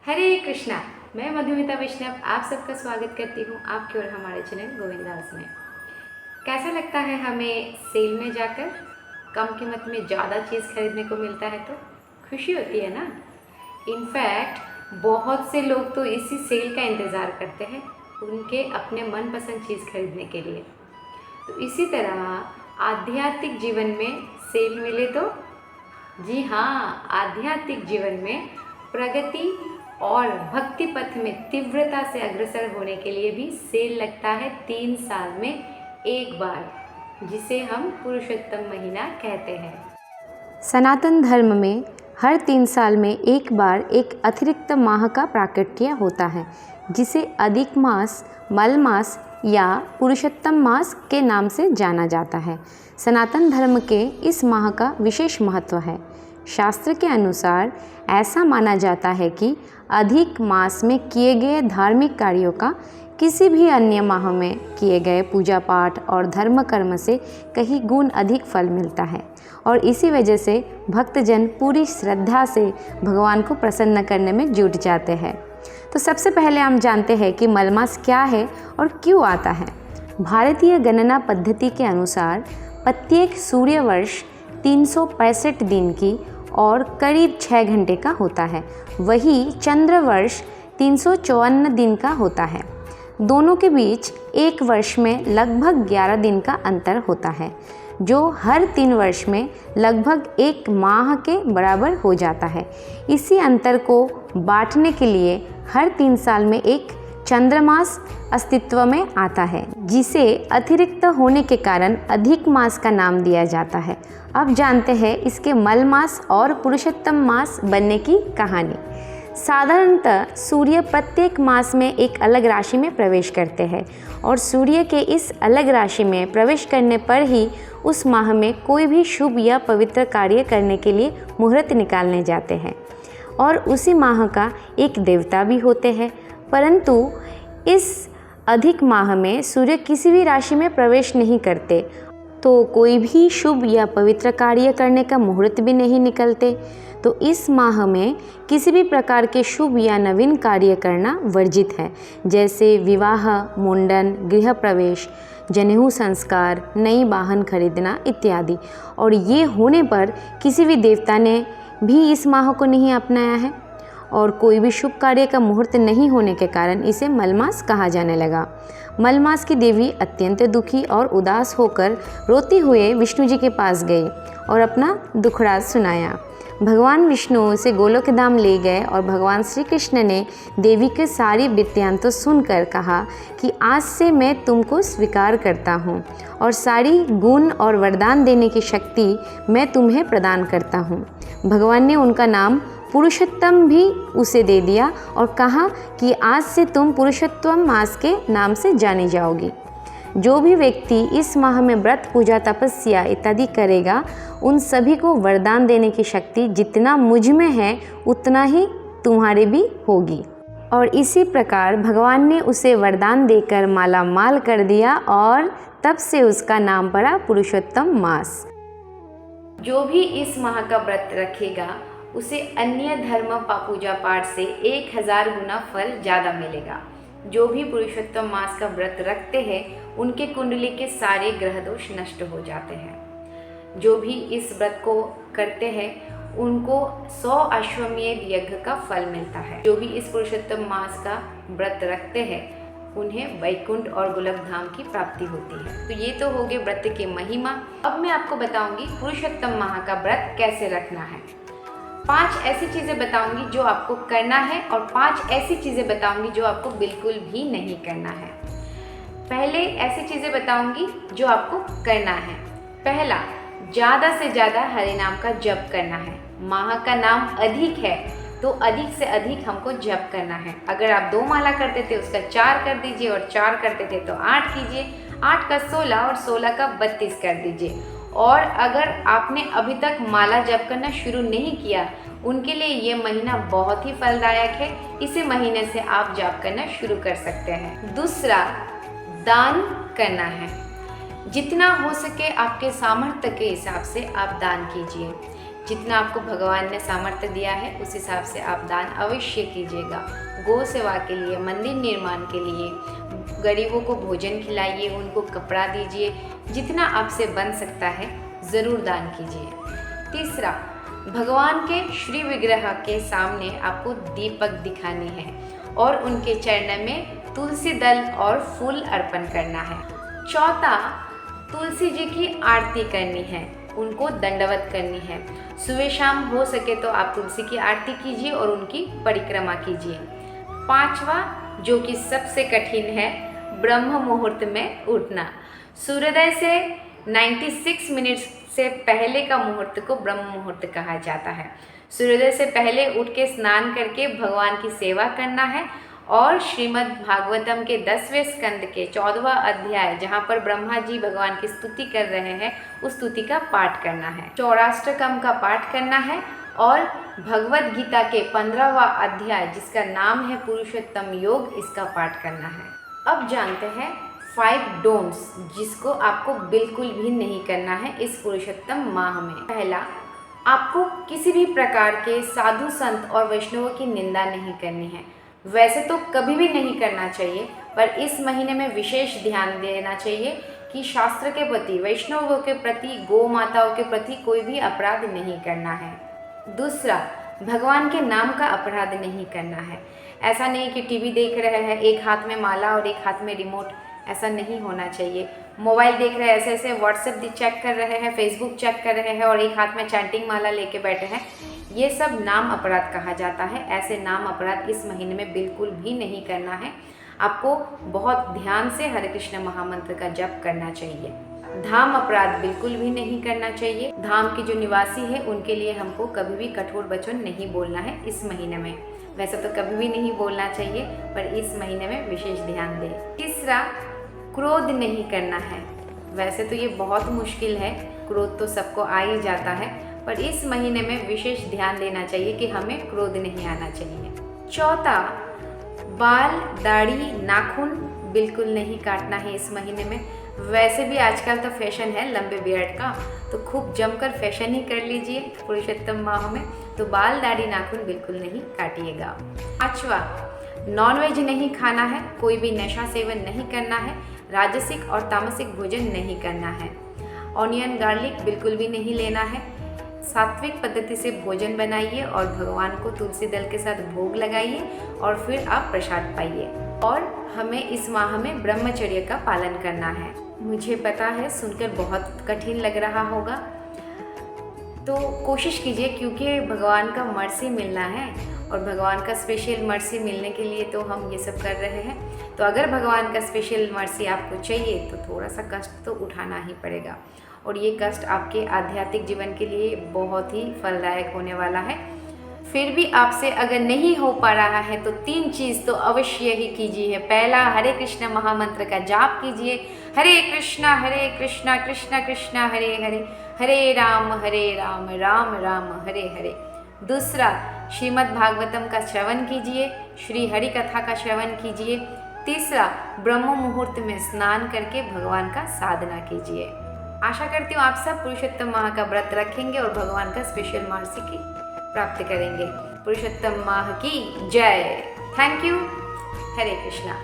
हरे कृष्णा। मैं मधुमिता वैष्णव आप सबका स्वागत करती हूँ आपके और हमारे चैनल गोविंदास में। कैसा लगता है हमें सेल में जाकर कम कीमत में ज़्यादा चीज़ खरीदने को मिलता है तो खुशी होती है ना। इनफैक्ट बहुत से लोग तो इसी सेल का इंतज़ार करते हैं उनके अपने मनपसंद चीज़ खरीदने के लिए। तो इसी तरह आध्यात्मिक जीवन में सेल मिले तो जी हाँ, आध्यात्मिक जीवन में प्रगति और भक्ति पथ में तीव्रता से अग्रसर होने के लिए भी सेल लगता है 3 साल में एक बार, जिसे हम पुरुषोत्तम महीना कहते हैं। सनातन धर्म में हर 3 साल में एक बार एक अतिरिक्त माह का प्राकट्य होता है, जिसे अधिक मास, मल मास या पुरुषोत्तम मास के नाम से जाना जाता है। सनातन धर्म के इस माह का विशेष महत्व है। शास्त्र के अनुसार ऐसा माना जाता है कि अधिक मास में किए गए धार्मिक कार्यों का किसी भी अन्य माह में किए गए पूजा पाठ और धर्म कर्म से कहीं गुण अधिक फल मिलता है और इसी वजह से भक्तजन पूरी श्रद्धा से भगवान को प्रसन्न करने में जुट जाते हैं। तो सबसे पहले हम जानते हैं कि मलमास क्या है और क्यों आता है। भारतीय गणना पद्धति के अनुसार प्रत्येक सूर्य वर्ष 365 दिन की और करीब 6 घंटे का होता है, वही चंद्र वर्ष 354 दिन का होता है। दोनों के बीच एक वर्ष में लगभग 11 दिन का अंतर होता है, जो हर 3 वर्ष में लगभग एक माह के बराबर हो जाता है। इसी अंतर को बांटने के लिए हर 3 साल में एक चंद्रमास अस्तित्व में आता है, जिसे अतिरिक्त होने के कारण अधिक मास का नाम दिया जाता है। अब जानते हैं इसके मल मास और पुरुषोत्तम मास बनने की कहानी। साधारणतः सूर्य प्रत्येक मास में एक अलग राशि में प्रवेश करते हैं और सूर्य के इस अलग राशि में प्रवेश करने पर ही उस माह में कोई भी शुभ या पवित्र कार्य करने के लिए मुहूर्त निकालने जाते हैं। और उसी माह का एक देवता भी होते हैं, परंतु इस अधिक माह में सूर्य किसी भी राशि में प्रवेश नहीं करते, तो कोई भी शुभ या पवित्र कार्य करने का मुहूर्त भी नहीं निकलते। तो इस माह में किसी भी प्रकार के शुभ या नवीन कार्य करना वर्जित है, जैसे विवाह, मुंडन, गृह प्रवेश, जनेऊ संस्कार, नई वाहन खरीदना इत्यादि। और ये होने पर किसी भी देवता ने भी इस माह को नहीं अपनाया है और कोई भी शुभ कार्य का मुहूर्त नहीं होने के कारण इसे मलमास कहा जाने लगा। मलमास की देवी अत्यंत दुखी और उदास होकर रोती हुए विष्णु जी के पास गई और अपना दुखड़ा सुनाया। भगवान विष्णु उसे गोलोक धाम ले गए और भगवान श्री कृष्ण ने देवी के सारी वृत्तांत तो सुनकर कहा कि आज से मैं तुमको स्वीकार करता हूँ और सारी गुण और वरदान देने की शक्ति मैं तुम्हें प्रदान करता हूँ। भगवान ने उनका नाम पुरुषोत्तम भी उसे दे दिया और कहा कि आज से तुम पुरुषोत्तम मास के नाम से जानी जाओगी। जो भी व्यक्ति इस माह में व्रत, पूजा, तपस्या इत्यादि करेगा, उन सभी को वरदान देने की शक्ति जितना मुझ में है उतना ही तुम्हारे भी होगी। और इसी प्रकार भगवान ने उसे वरदान देकर माला माल कर दिया और तब से उसका नाम पड़ा पुरुषोत्तम मास। जो भी इस माह का व्रत रखेगा उसे अन्य धर्म पूजा पाठ से 1000 गुना फल ज़्यादा मिलेगा। जो भी पुरुषोत्तम मास का व्रत रखते हैं उनके कुंडली के सारे ग्रह दोष नष्ट हो जाते हैं। जो भी इस व्रत को करते हैं उनको 100 अश्वमेध यज्ञ का फल मिलता है। जो भी इस पुरुषोत्तम मास का व्रत रखते हैं उन्हें वैकुंठ और गोलोक धाम की प्राप्ति होती है। तो ये तो हो गए व्रत की महिमा। अब मैं आपको बताऊंगी पुरुषोत्तम माह का व्रत कैसे रखना है। 5 ऐसी चीज़ें बताऊंगी जो आपको करना है और 5 ऐसी चीज़ें बताऊंगी जो आपको बिल्कुल भी नहीं करना है। पहले ऐसी चीज़ें बताऊंगी जो आपको करना है। पहला, ज़्यादा से ज़्यादा हरि नाम का जप करना है। माह का नाम अधिक है तो अधिक से अधिक हमको जप करना है। अगर आप 2 माला करते थे उसका 4 कर दीजिए और 4 करते थे तो 8 कीजिए, 8 का 16 और 16 का 32 कर दीजिए। और अगर आपने अभी तक माला जप करना शुरू नहीं किया उनके लिए ये महीना बहुत ही फलदायक है। इसी महीने से आप जप करना शुरू कर सकते हैं। दूसरा, दान करना है। जितना हो सके आपके सामर्थ्य के हिसाब से आप दान कीजिए। जितना आपको भगवान ने सामर्थ्य दिया है उस हिसाब से आप दान अवश्य कीजिएगा। गौ सेवा के लिए, मंदिर निर्माण के लिए, गरीबों को भोजन खिलाइए, उनको कपड़ा दीजिए, जितना आपसे बन सकता है ज़रूर दान कीजिए। तीसरा, भगवान के श्री विग्रह के सामने आपको दीपक दिखाने हैं और उनके चरण में तुलसी दल और फूल अर्पण करना है। चौथा, तुलसी जी की आरती करनी है, उनको दंडवत करनी है। सुबह शाम हो सके तो आप तुलसी की आरती कीजिए और उनकी परिक्रमा कीजिए। पांचवा, जो कि सबसे कठिन है, ब्रह्म मुहूर्त में उठना। सूर्योदय से 96 मिनट से पहले का मुहूर्त को ब्रह्म मुहूर्त कहा जाता है। सूर्योदय से पहले उठ के स्नान करके भगवान की सेवा करना है और श्रीमद् भागवतम के 10वें स्कंद के 14वां अध्याय, जहाँ पर ब्रह्मा जी भगवान की स्तुति कर रहे हैं, उस स्तुति का पाठ करना है। चौराष्टकम का पाठ करना है और भगवद गीता के 15वां अध्याय, जिसका नाम है पुरुषोत्तम योग, इसका पाठ करना है। अब जानते हैं 5 डोंट्स, जिसको आपको बिल्कुल भी नहीं करना है इस पुरुषोत्तम माह में। पहला, आपको किसी भी प्रकार के साधु संत और वैष्णवों की निंदा नहीं करनी है। वैसे तो कभी भी नहीं करना चाहिए, पर इस महीने में विशेष ध्यान देना चाहिए कि शास्त्र के प्रति, वैष्णवों के प्रति, गौ माताओं के प्रति कोई भी अपराध नहीं करना है। दूसरा, भगवान के नाम का अपराध नहीं करना है। ऐसा नहीं कि टीवी देख रहे हैं, एक हाथ में माला और एक हाथ में रिमोट, ऐसा नहीं होना चाहिए। मोबाइल देख रहे हैं, ऐसे ऐसे व्हाट्सएप चेक कर रहे हैं, फेसबुक चेक कर रहे हैं और एक हाथ में चैंटिंग माला लेके बैठे हैं, ये सब नाम अपराध कहा जाता है। ऐसे नाम अपराध इस महीने में बिल्कुल भी नहीं करना है। आपको बहुत ध्यान से हरे कृष्ण महामंत्र का जप करना चाहिए। धाम अपराध बिल्कुल भी नहीं करना चाहिए। धाम के जो निवासी है उनके लिए हमको कभी भी कठोर वचन नहीं बोलना है इस महीने में। वैसे तो कभी भी नहीं बोलना चाहिए, पर इस महीने में विशेष ध्यान दें। तीसरा, क्रोध नहीं करना है। वैसे तो ये बहुत मुश्किल है, क्रोध तो सबको आ ही जाता है, पर इस महीने में विशेष ध्यान देना चाहिए कि हमें क्रोध नहीं आना चाहिए। चौथा, बाल, दाढ़ी, नाखून बिल्कुल नहीं काटना है इस महीने में। वैसे भी आजकल तो फैशन है लंबे बियर्ड का, तो खूब जमकर फैशन ही कर लीजिए पुरुषोत्तम माह में। तो बाल, दाढ़ी, नाखून बिल्कुल नहीं काटिएगा। पांचवा, नॉनवेज नहीं खाना है, कोई भी नशा सेवन नहीं करना है, राजसिक और तामसिक भोजन नहीं करना है। ऑनियन, गार्लिक बिल्कुल भी नहीं लेना है। सात्विक पद्धति से भोजन बनाइए और भगवान को तुलसी दल के साथ भोग लगाइए और फिर आप प्रसाद पाइए। और हमें इस माह में ब्रह्मचर्य का पालन करना है। मुझे पता है सुनकर बहुत कठिन लग रहा होगा, तो कोशिश कीजिए, क्योंकि भगवान का मर्सी मिलना है और भगवान का स्पेशल मर्सी मिलने के लिए तो हम ये सब कर रहे हैं। तो अगर भगवान का स्पेशल मर्सी आपको चाहिए तो थोड़ा सा कष्ट तो उठाना ही पड़ेगा, और ये कष्ट आपके आध्यात्मिक जीवन के लिए बहुत ही फलदायक होने वाला है। फिर भी आपसे अगर नहीं हो पा रहा है तो 3 चीज़ तो अवश्य ही कीजिए। पहला, हरे कृष्ण महामंत्र का जाप कीजिए। हरे कृष्णा कृष्णा कृष्णा हरे हरे, हरे राम राम राम हरे हरे। दूसरा, श्रीमद् भागवतम का श्रवण कीजिए, श्री हरि कथा का श्रवण कीजिए। तीसरा, ब्रह्म मुहूर्त में स्नान करके भगवान का साधना कीजिए। आशा करती हूँ आप सब पुरुषोत्तम माह का व्रत रखेंगे और भगवान का स्पेशल मर्सी की प्राप्ति करेंगे। पुरुषोत्तम माह की जय। Thank you. हरे कृष्णा।